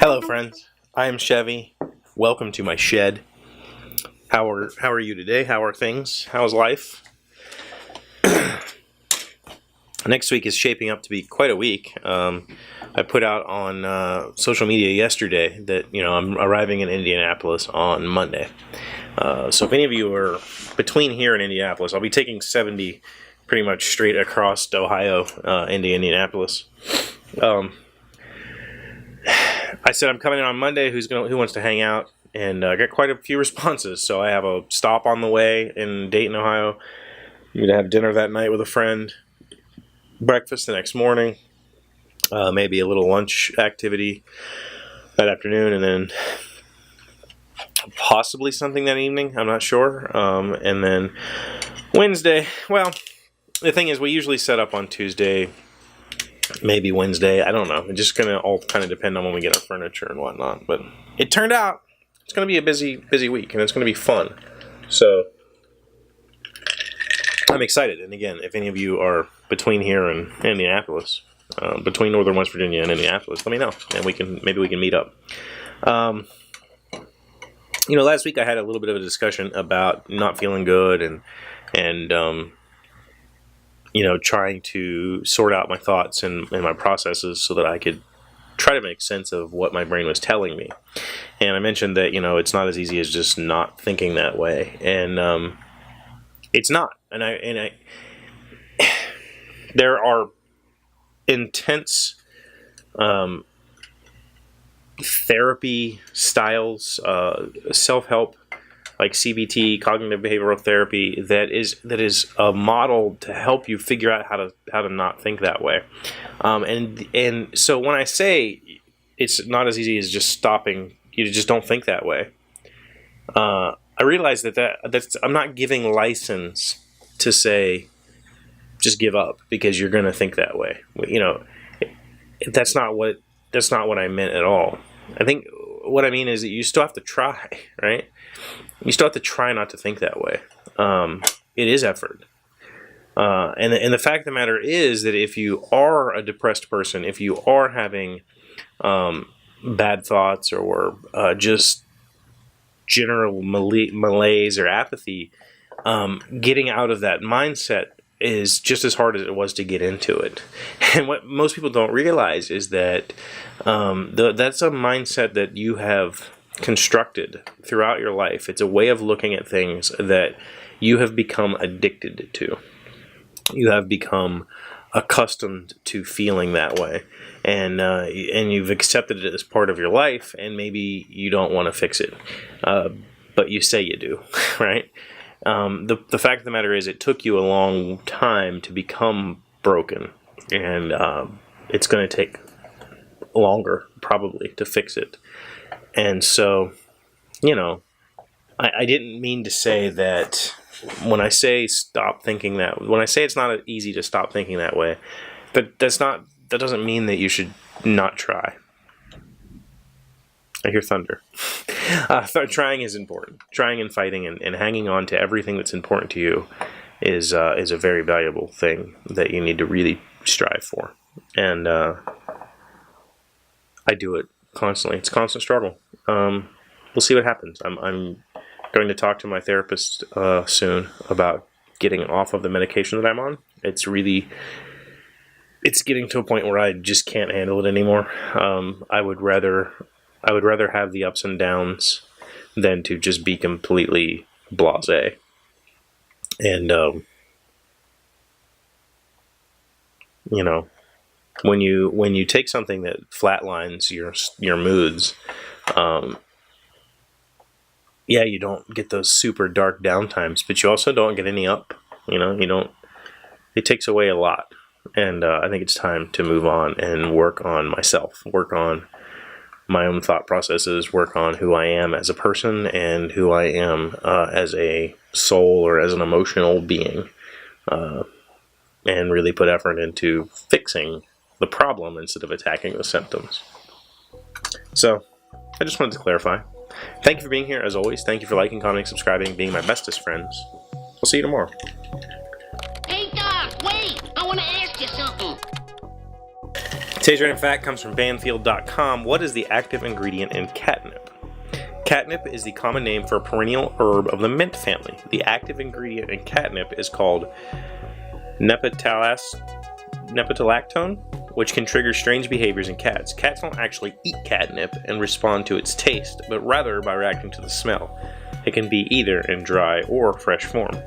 Hello friends, I am Chevee. Welcome to my shed. How are you today? How are things? How's life? Next week is shaping up to be quite a week. I put out on social media yesterday that I'm arriving in Indianapolis on Monday. So if any of you are between here and Indianapolis, I'll be taking 70 pretty much straight across Ohio into Indianapolis. I said I'm coming in on Monday. Who wants to hang out? And I got quite a few responses. So I have a stop on the way in Dayton, Ohio. I'm going to have dinner that night with a friend. Breakfast the next morning. Maybe a little lunch activity that afternoon. And then possibly something that evening. I'm not sure. And then Wednesday. Well, the thing is we usually set up on Tuesday. Maybe Wednesday. I don't know. It's just going to all kind of depend on when we get our furniture and whatnot. But it turned out it's going to be a busy week, and it's going to be fun. So I'm excited. And again, if any of you are between here and Indianapolis, between northern West Virginia and Indianapolis, let me know, and maybe we can meet up. Last week I had a little bit of a discussion about not feeling good and trying to sort out my thoughts and my processes so that I could try to make sense of what my brain was telling me. And I mentioned that, it's not as easy as just not thinking that way. And it's not. And I there are intense therapy styles, self-help, like CBT, cognitive behavioral therapy, that is a model to help you figure out how to not think that way. And so when I say it's not as easy as just stopping, you just don't think that way. I realize that's I'm not giving license to say just give up because you're going to think that way. That's not what I meant at all. I think what I mean is that you still have to try, right? You still have to try not to think that way. It is effort. And the fact of the matter is that if you are a depressed person, if you are having bad thoughts or just general malaise or apathy, getting out of that mindset is just as hard as it was to get into it. And what most people don't realize is that that's a mindset that you have constructed throughout your life. It's a way of looking at things that you have become addicted to. You have become accustomed to feeling that way, and you've accepted it as part of your life, and maybe you don't want to fix it, but you say you do, right? The fact of the matter is it took you a long time to become broken, and it's going to take longer probably to fix it. And so, I didn't mean to say that when I say stop thinking when I say it's not easy to stop thinking that way, that doesn't mean that you should not try. I hear thunder. Trying is important. Trying and fighting and hanging on to everything that's important to you is a very valuable thing that you need to really strive for. And I do it constantly. It's a constant struggle. We'll see what happens. I'm going to talk to my therapist soon about getting off of the medication that I'm on. It's getting to a point where I just can't handle it anymore. I would rather have the ups and downs than to just be completely blasé. And when you take something that flatlines your moods, you don't get those super dark down times, but you also don't get any up. It takes away a lot. And I think it's time to move on and work on myself, work on my own thought processes, work on who I am as a person and who I am as a soul or as an emotional being, and really put effort into fixing the problem instead of attacking the symptoms. So I just wanted to clarify. Thank you for being here, as always. Thank you for liking, commenting, subscribing, being my bestest friends. I'll see you tomorrow. Hey, Doc, wait! I want to ask you something. Today's random fact comes from Banfield.com. What is the active ingredient in catnip? Catnip is the common name for a perennial herb of the mint family. The active ingredient in catnip is called nepetalactone, which can trigger strange behaviors in cats. Cats don't actually eat catnip and respond to its taste, but rather by reacting to the smell. It can be either in dry or fresh form.